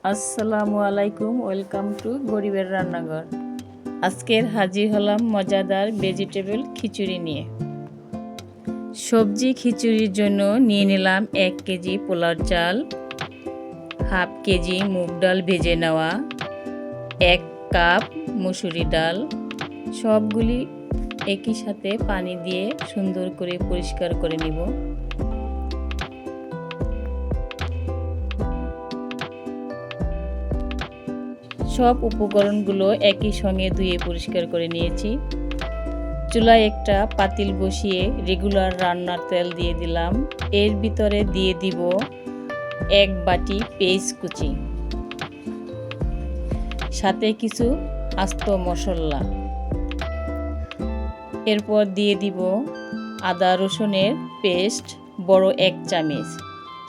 আসসালামু আলাইকুম, welcome to গরিবের রান্নাঘর। আজকের হাজির হলাম মজাদার ভেজিটেবল খিচুড়ি নিয়ে। সবজি খিচুড়ির জন্য নিয়ে নিলাম 1 কেজি পোলার চাল, হাফ কেজি মুগ ডাল ভেজে নেওয়া, 1 কাপ মুসুরি ডাল। সবগুলি একই সাথে পানি দিয়ে সুন্দর করে পরিষ্কার করে নিব। সব উপকরণগুলো একই সঙ্গে ধুয়ে পরিষ্কার করে নিয়েছি। চুলায় একটা পাতিল বসিয়ে রেগুলার রান্নার তেল দিয়ে দিলাম। এর ভিতরে দিয়ে দিব 1 বাটি পেঁয়াজ কুচি, সাথে কিছু আস্ত মশলা। এরপর দিয়ে দিব আদা রসুনের পেস্ট বড় 1 চামচ,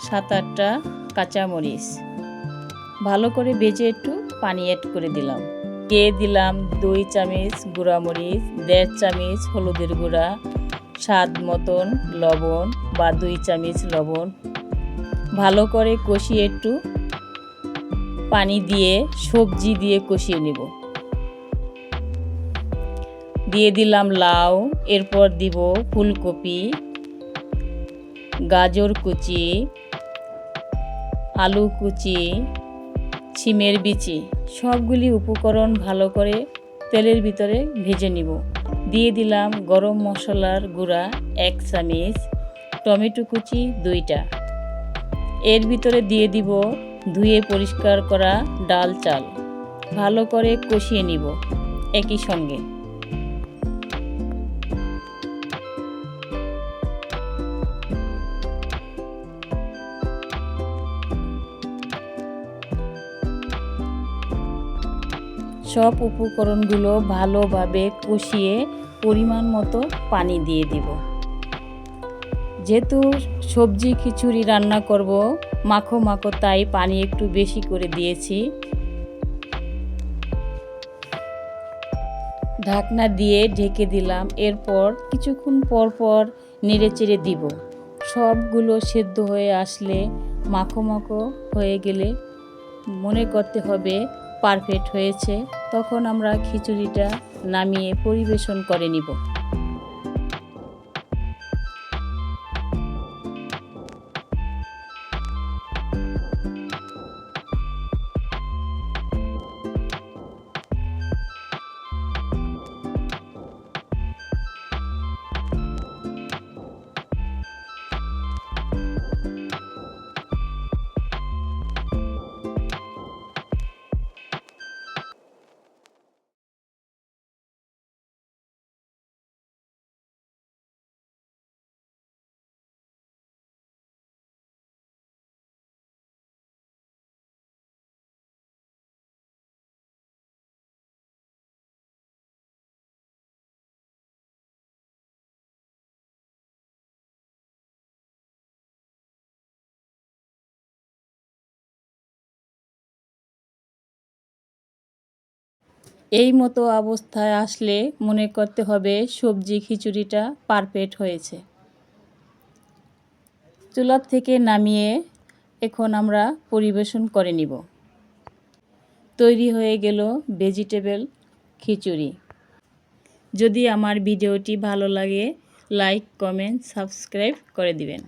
7-8টা কাঁচামরিচ। ভালো করে ভেজে একটু পানি অ্যাড করে দিলাম। দিয়ে দিলাম 2 চামচ গুঁড়া মরিচ, 1.5 চামচ হলুদের গুঁড়া, স্বাদ মতন লবণ বা 2 চামচ লবণ। ভালো করে কষিয়ে একটু পানি দিয়ে সবজি দিয়ে কষিয়ে নেব। দিয়ে দিলাম লাউ, এরপর দিব ফুলকপি, গাজর কুচি, আলু কুচি, শিমের বিচি। সবগুলি উপকরণ ভালো করে তেলের ভিতরে ভেজে নিব। দিয়ে দিলাম গরম মশলার গুঁড়া 1 চামচ, টমেটো কুচি 2টা। এর ভিতরে দিয়ে দিব ধুয়ে পরিষ্কার করা ডাল চাল। ভালো করে কষিয়ে নিব একই সঙ্গে। সব উপকরণগুলো ভালোভাবে কষিয়ে পরিমাণ মতো পানি দিয়ে দিব। যেহেতু সবজি খিচুড়ি রান্না করব মাখো মাখো, তাই পানি একটু বেশি করে দিয়েছি। ঢাকনা দিয়ে ঢেকে দিলাম। এরপর কিছুক্ষণ পর পর নেড়ে চেড়ে দিব। সবগুলো সেদ্ধ হয়ে আসলে মাখো মাখো হয়ে গেলে মনে করতে হবে পারফেক্ট হয়েছে। তখন আমরা খিচুড়িটা নামিয়ে পরিবেশন করে নিব। এই মতো অবস্থায় আসলে মনে করতে হবে সবজি খিচুড়িটা পারফেক্ট হয়েছে। চুলা থেকে নামিয়ে এখন আমরা পরিবেশন করে নিব। তৈরি হয়ে গেল ভেজিটেবল খিচুড়ি। যদি আমার ভিডিওটি ভালো লাগে লাইক, কমেন্ট, সাবস্ক্রাইব করে দিবেন।